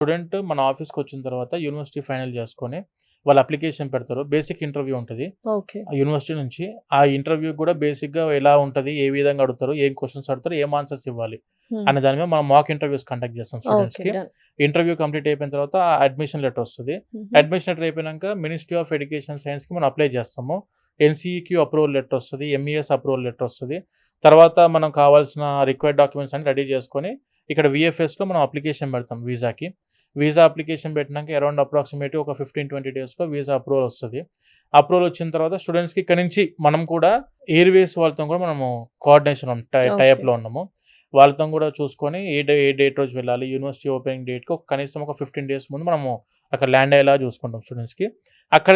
Student మన ఆఫీస్‌కి వచ్చిన తర్వాత యూనివర్సిటీ ఫైనల్ చేసుకొని, వాళ్ళు అప్లికేషన్ పెడతారు. బేసిక్ ఇంటర్వ్యూ ఉంటది. ఓకే. ఆ యూనివర్సిటీ నుంచి. ఆ ఇంటర్వ్యూకి కూడా బేసిక్‌గా ఎలా ఉంటది? ఏ విధంగా అడుగుతారు? ఏం క్వెషన్స్ అడుగుతారు? ఏం ఆన్సర్స్ ఇవ్వాలి? హ్మ్. అనే దాని మీద మనం మాక్ ఇంటర్వ్యూస్ కండక్ట్ చేస్తాం ఓకే. స్టూడెంట్స్‌కి. డన్. ఇంటర్వ్యూ కంప్లీట్ అయిపోయిన తర్వాత అడ్మిషన్ లెటర్ వస్తది. హుహు. అడ్మిషన్ లెటర్ అయిపోయినంక మినిస్ట్రీ ఆఫ్ ఎడ్యుకేషన్ సైన్స్‌కి మనం అప్లై చేస్తాము. ఎన్‌సీఈక్యూ అప్రూవల్ లెటర్ వస్తది. ఎంఈఎస్ అప్రూవల్ లెటర్ వస్తది. తర్వాత మనం కావాల్సిన రిక్వైర్డ్ డాక్యుమెంట్స్ అన్ని రెడీ చేసుకొని, ఇక్కడ వీఎఫ్ఎస్‌లో మనం అప్లికేషన్ పెడతాం వీసాకి. వీసా అప్లికేషన్ పెట్టినాక అరౌండ్ అప్రాక్సిమేట్‌లీ ఒక 15-20 డేస్‌లో వీసా అప్రూవల్ వస్తది. అప్రూవల్ వచ్చిన తర్వాత స్టూడెంట్స్‌కి ఇక్కడి నుంచి మనం కూడా ఎయిర్‌వేస్ వాళ్ళతో కూడా మనము కోఆర్డినేషన్ ఓకే. టై అప్‌లో ఉన్నాము. వాళ్ళతో కూడా చూసుకొని ఏ డేట్ రోజు వెళ్ళాలి, యూనివర్సిటీ ఓపెనింగ్ డేట్‌కి కనీసం ఒక 15 డేస్ ముందు మనము అక్కడ ల్యాండ్ అయ్యేలా చూసుకుంటాం స్టూడెంట్స్‌కి. అక్కడ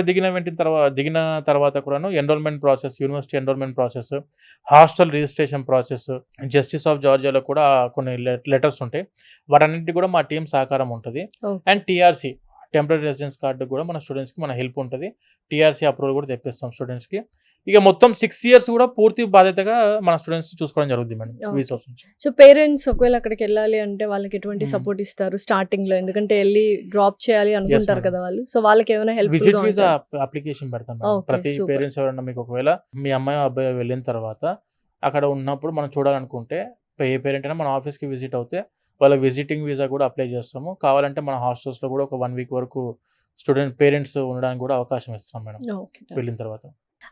దిగిన తర్వాత కూడాను enrollment process, university enrollment process, hostel registration process, justice of జార్జియాలో కూడా కొన్ని లెటర్స్ ఉంటాయి. వాటన్నిటికి కూడా మా టీమ్ సహకారం ఉంటది. Okay. And TRC temporary residence card కూడా మన స్టూడెంట్స్‌కి మన హెల్ప్ ఉంటది. టీఆర్‌సీ అప్రూవల్ కూడా తెప్పిస్తాం స్టూడెంట్స్‌కి. ఇక మొత్తం 6 ఇయర్స్ కూడా పూర్తి బాధ్యతగా మన స్టూడెంట్స్ చూసుకోవడం జరుగుద్ది మేడం ఓకే. వీసాస్ నుంచి. సో, పేరెంట్స్ ఒకవేళ అక్కడికెళ్ళాలి అంటే వాళ్ళకి ఎటువంటి హ్మ్. సపోర్ట్ ఇస్తారు స్టార్టింగ్‌లో? ఎందుకంటే ఎళ్లి డ్రాప్ చేయాలి యెస్ అనుకుంటారు మేడం. కదా వాళ్ళు. సో, వాళ్ళకేమైనా విజిట్ హెల్ప్‌ఫుల్‌గా వీసా ఉంటారా? అప్లికేషన్ పెడతాం మేడం. ఓకే. ప్రతి సూపర్. పేరెంట్స్ ఎవరైనా మీకు ఒకవేళ మీ అమ్మాయో, అబ్బాయో వెళ్ళిన తర్వాత అక్కడ ఉన్నప్పుడు మనం చూడాలనుకుంటే ఏ పేరెంట్ అయినా మన ఆఫీస్‌కి విజిట్ అవుతే వాళ్ళ విజిటింగ్ వీసా కూడా అప్లై చేస్తాము. కావాలంటే మన హాస్టల్స్‌లో కూడా ఒక 1 వీక్ వరకు పేరెంట్స్ ఉండడానికి కూడా అవకాశం ఇస్తాం మేడం ఓకే. డన్. వెళ్ళిన తర్వాత.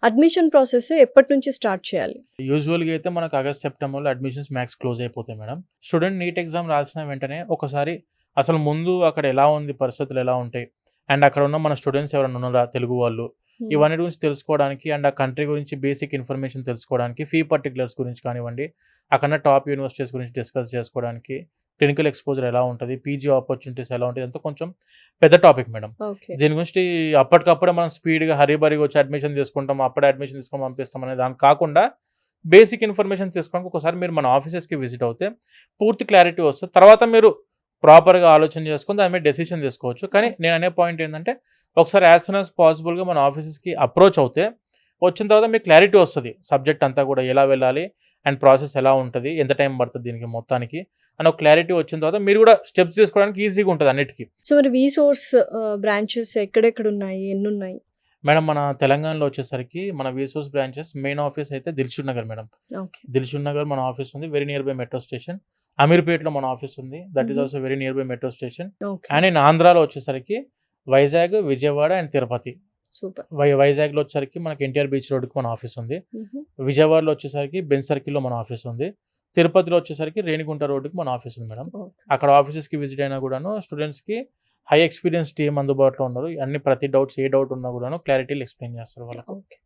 అడ్మిషన్ ప్రాసెస్ ఎప్పటి నుంచి స్టార్ట్ చేయాలి? యూజువల్‌గా అయితే మనకు ఆగస్ట్, సెప్టెంబర్‌లో అడ్మిషన్స్ మ్యాక్స్ క్లోజ్ అయిపోతాయి మేడం. స్టూడెంట్ నీట్ ఎగ్జామ్ రాసిన వెంటనే ఒకసారి అసలు ముందు అక్కడ ఎలా ఉంది? పరిస్థితులు ఎలా ఉంటాయి? అండ్ అక్కడ ఉన్న మన స్టూడెంట్స్ ఎవరైనా ఉన్నారా తెలుగు వాళ్ళు? హ్మ్. ఇవన్నీ గురించి తెలుసుకోవడానికి అండ్ ఆ కంట్రీ గురించి బేసిక్ ఇన్ఫర్మేషన్ తెలుసుకోవడానికి, ఫీ పర్టిక్యులర్స్ గురించి కానివ్వండి, అక్కడున్న టాప్ యూనివర్సిటీస్ గురించి డిస్కస్ చేసుకోవడానికి, క్లినికల్ ఎక్స్‌పోజర్ ఎలా ఉంటది? పీజీ ఆపర్చునిటీస్ ఎలా ఉంటాయి? ఇదంతా కొంచెం పెద్ద టాపిక్ మేడం. ఓకే. దీని గురించి అప్పటికప్పుడే మనం స్పీడ్‌గా హరీబరీగా వచ్చి అడ్మిషన్ తీసుకుంటాం. అప్పుడే అడ్మిషన్ తీసుకొని పంపిస్తాం అనే దానికి కాకుండా, బేసిక్ ఇన్ఫర్మేషన్ తీసుకోవడానికి ఒకసారి మీరు మన ఆఫీసెస్‌కి విజిట్ అవుతే పూర్తి క్లారిటీ వస్తది. తర్వాత మీరు ప్రాపర్‌గా ఆలోచన చేసుకొని దాని మీద డెసిషన్ తీసుకోవచ్చు. కానీ నేను అనే పాయింట్ ఏందంటే, ఒకసారి యాస్ సూన్ యాస్ పాసిబుల్‌గా మన ఆఫీసెస్‌కి అప్రోచ్ అవుతే, వచ్చిన తర్వాత మీకు క్లారిటీ వస్తది. సబ్జెక్ట్ అంతా కూడా ఎలా వెళ్ళాలి? అండ్ ప్రాసెస్ ఎలా ఉంటది? ఎంత టైం పడతది దీనికి మొత్తానికి? అని ఒక క్లారిటీ వచ్చిన తర్వాత మీరు కూడా స్టెప్స్ తీసుకోవడానికి ఈజీగా ఉంటది అన్నిటికి. సో, మరి వీసోర్స్ బ్రాంచెస్ ఎక్కడెక్కడున్నాయి? ఎన్నున్నాయి? మేడం మన తెలంగాణలో వచ్చేసరికి మన వీసోస్ బ్రాంచెస్ మెయిన్ ఆఫీస్ అయితే దిల్‌షుక్ నగర్ మేడం. ఓకే. దిల్‌షుక్ నగర్ మన ఆఫీస్ ఉంది. Very near by metro station. అమీర్‌పేట్‌లో మన ఆఫీస్ ఉంది. దట్ ఈస్ హుహు. Also very near by metro station. Okay. And in ఆంధ్రాలో వచ్చేసరికి వైజాగ్, విజయవాడ అండ్ తిరుపతి. సూపర్. వైజాగ్‌లో వచ్చేసరికి మనకి ఎన్టీఆర్ బీచ్ రోడ్‌కి మన ఆఫీస్ ఉంది. హుహు. విజయవాడలో వచ్చేసరికి బెంజ్ సర్కిల్‌లో మన ఆఫీస్ ఉంది. తిరుపతిలో వచ్చేసరికి రేణిగుంట రోడ్‌కి మన ఆఫీస్ ఉంది మేడం. ఓకే. అక్కడ ఆఫీసెస్‌కి విజిట్ అయినా కూడాను స్టూడెంట్స్‌కి హై ఎక్స్‌పీరియన్స్ టీమ్ అందుబాటులో ఉన్నారు. ప్రతి డౌట్స్ ఏ డౌట్ ఉన్నా కూడాను క్లారిటీలు ఎక్స్‌ప్లెయిన్ చేస్తారు వాళ్ళకు. ఓకే.